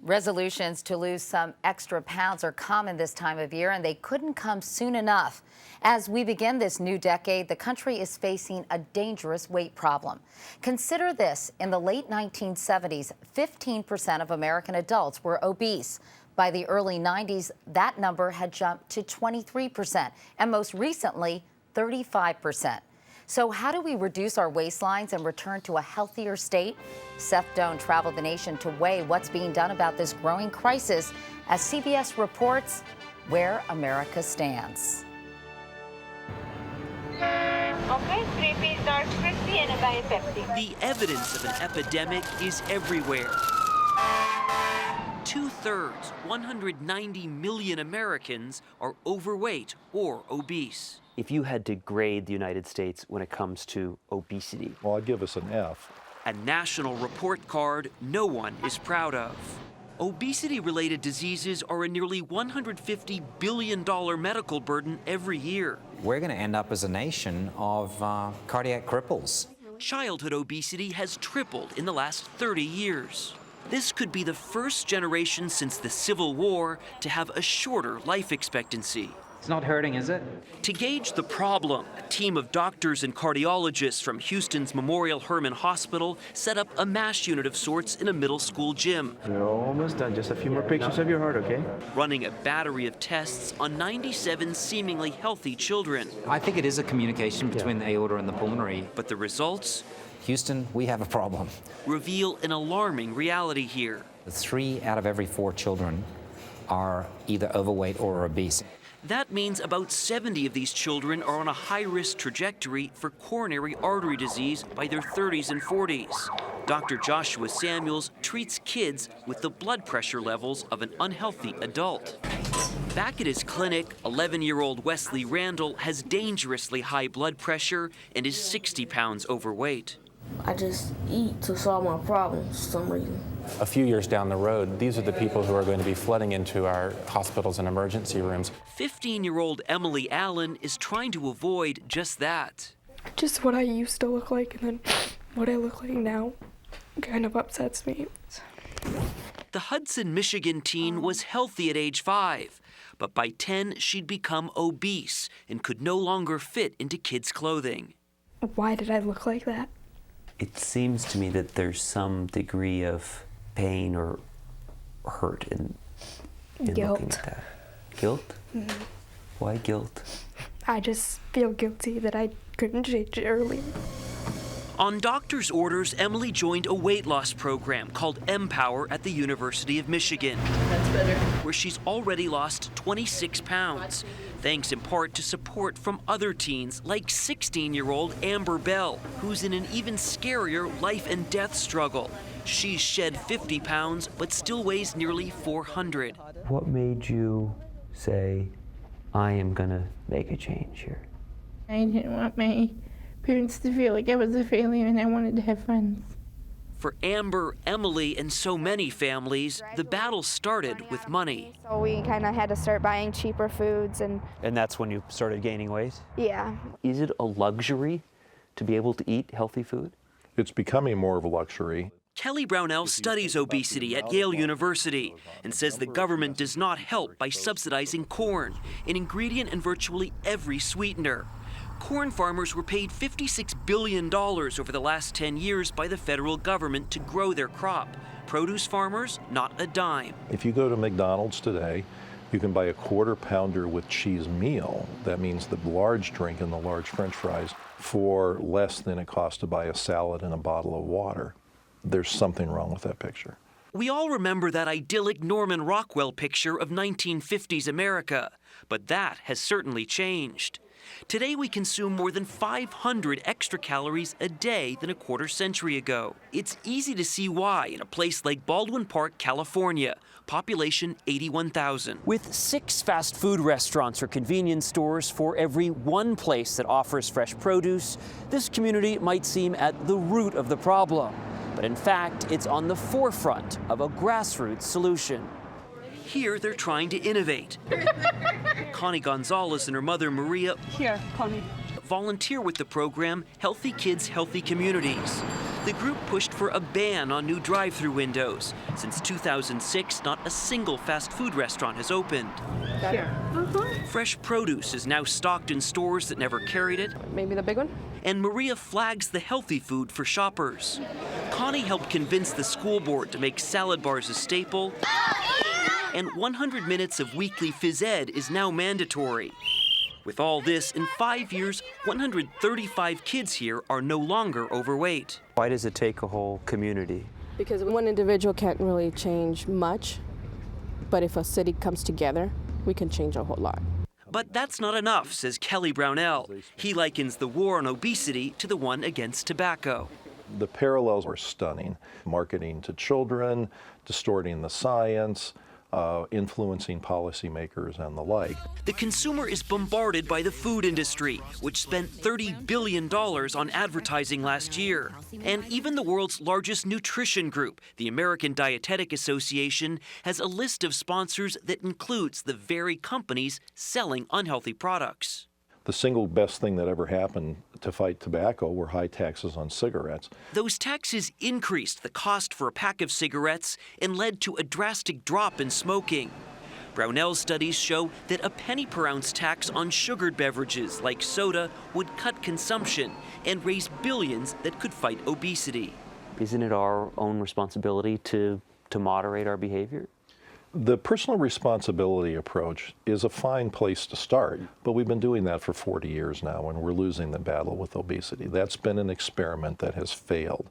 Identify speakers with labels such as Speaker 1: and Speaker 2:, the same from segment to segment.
Speaker 1: Resolutions to lose some extra pounds are common this time of year, and they couldn't come soon enough. As we begin this new decade, the country is facing a dangerous weight problem. Consider this: in the late 1970s, 15% of American adults were obese. By the early 90s, that number had jumped to 23%, and most recently, 35%. So how do we reduce our waistlines and return to a healthier state? Seth Doane traveled the nation to weigh what's being done about this growing crisis as CBS reports where America stands.
Speaker 2: Okay, 3-piece dark crispy and a diet Pepsi.
Speaker 3: The evidence of an epidemic is everywhere. 2/3, 190 million Americans, are overweight or obese.
Speaker 4: If you had to grade the United States when it comes to obesity,
Speaker 5: well, I'd give us an F.
Speaker 3: A national report card no one is proud of. Obesity-related diseases are a nearly $150 billion medical burden every year.
Speaker 6: We're going to end up as a nation of cardiac cripples.
Speaker 3: Childhood obesity has tripled in the last 30 years. This could be the first generation since the Civil War to have a shorter life expectancy.
Speaker 7: It's not hurting, is it?
Speaker 3: To gauge the problem, a team of doctors and cardiologists from Houston's Memorial Hermann Hospital set up a MASH unit of sorts in a middle school gym.
Speaker 7: You're almost done. Just a few more pictures of your heart, okay?
Speaker 3: Running a battery of tests on 97 seemingly healthy children.
Speaker 6: I think it is a communication between the aorta and the pulmonary.
Speaker 3: But the results?
Speaker 6: Houston, we have a problem.
Speaker 3: Reveal an alarming reality here.
Speaker 6: 3 out of every 4 children are either overweight or obese.
Speaker 3: That means about 70 of these children are on a high-risk trajectory for coronary artery disease by their 30s and 40s. Dr. Joshua Samuels treats kids with the blood pressure levels of an unhealthy adult. Back at his clinic, 11-year-old Wesley Randall has dangerously high blood pressure and is 60 pounds overweight.
Speaker 8: I just eat to solve my problems for some reason.
Speaker 9: A few years down the road, these are the people who are going to be flooding into our hospitals and emergency rooms.
Speaker 3: 15-year-old Emily Allen is trying to avoid just that.
Speaker 10: Just what I used to look like and then what I look like now kind of upsets me.
Speaker 3: The Hudson, Michigan teen was healthy at age 5, but by 10, she'd become obese and could no longer fit into kids' clothing.
Speaker 10: Why did I look like that?
Speaker 4: it seems to me that there's some degree of pain or hurt in
Speaker 10: Guilt.
Speaker 4: looking at that. Guilt?
Speaker 10: Mm-hmm.
Speaker 4: Why guilt?
Speaker 10: I just feel guilty that I couldn't change it earlier.
Speaker 3: On doctor's orders, Emily joined a weight loss program called Empower at the University of Michigan.
Speaker 11: That's better.
Speaker 3: Where she's already lost 26 pounds, thanks in part to support from other teens like 16-year-old Amber Bell, who's in an even scarier life and death struggle. She's shed 50 pounds, but still weighs nearly 400.
Speaker 4: What made you say, I am gonna make a change here?
Speaker 11: I didn't want my parents to feel like I was a failure, and I wanted to have friends.
Speaker 3: For Amber, Emily, and so many families, the battle started with money.
Speaker 12: So we kind of had to start buying cheaper foods and
Speaker 4: that's when you started gaining weight?
Speaker 12: Yeah.
Speaker 4: Is it a luxury to be able to eat healthy food?
Speaker 5: It's becoming more of a luxury.
Speaker 3: Kelly Brownell studies obesity at Yale University and says the government does not help by subsidizing corn, an ingredient in virtually every sweetener. Corn farmers were paid $56 billion over the last 10 years by the federal government to grow their crop. Produce farmers, not a dime.
Speaker 5: If you go to McDonald's today, you can buy a quarter pounder with cheese meal. That means the large drink and the large French fries for less than it costs to buy a salad and a bottle of water. There's something wrong with that picture.
Speaker 3: We all remember that idyllic Norman Rockwell picture of 1950s America, but that has certainly changed. Today we consume more than 500 extra calories a day than a quarter century ago. It's easy to see why in a place like Baldwin Park, California, population 81,000. With 6 fast food restaurants or convenience stores for every one place that offers fresh produce, this community might seem at the root of the problem. But in fact, it's on the forefront of a grassroots solution. Here, they're trying to innovate. Connie Gonzalez and her mother, Maria,
Speaker 11: Here, Connie.
Speaker 3: volunteer with the program Healthy Kids, Healthy Communities. The group pushed for a ban on new drive-through windows. Since 2006, not a single fast food restaurant has opened.
Speaker 13: Here.
Speaker 3: Fresh produce is now stocked in stores that never carried it.
Speaker 13: Maybe the big one?
Speaker 3: And Maria flags the healthy food for shoppers. Connie helped convince the school board to make salad bars a staple. And 100 minutes of weekly phys ed is now mandatory. With all this, in 5 years, 135 kids here are no longer overweight.
Speaker 4: Why does it take a whole community?
Speaker 13: Because one individual can't really change much, but if a city comes together, we can change a whole lot.
Speaker 3: But that's not enough, says Kelly Brownell. He likens the war on obesity to the one against tobacco.
Speaker 5: The parallels are stunning. Marketing to children, distorting the science, influencing policymakers and the like.
Speaker 3: The consumer is bombarded by the food industry, which spent $30 billion on advertising last year. And even the world's largest nutrition group, the American Dietetic Association, has a list of sponsors that includes the very companies selling unhealthy products.
Speaker 5: The single best thing that ever happened to fight tobacco were high taxes on cigarettes.
Speaker 3: Those taxes increased the cost for a pack of cigarettes and led to a drastic drop in smoking. Brownell's studies show that a penny per ounce tax on sugared beverages like soda would cut consumption and raise billions that could fight obesity.
Speaker 4: Isn't it our own responsibility to moderate our behavior?
Speaker 5: The personal responsibility approach is a fine place to start, but we've been doing that for 40 years now, and we're losing the battle with obesity. That's been an experiment that has failed.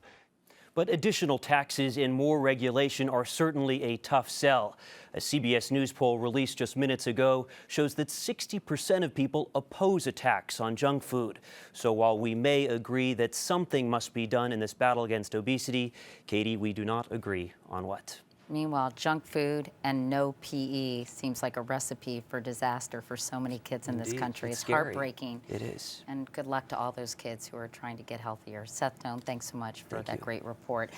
Speaker 14: But additional taxes and more regulation are certainly a tough sell. A CBS News poll released just minutes ago shows that 60% of people oppose a tax on junk food. So while we may agree that something must be done in this battle against obesity, Katie, we do not agree on what.
Speaker 1: Meanwhile, junk food and no PE seems like a recipe for disaster for so many kids in this country. It's heartbreaking.
Speaker 4: It is.
Speaker 1: And good luck to all those kids who are trying to get healthier. Seth Doane, thanks so much for that great report.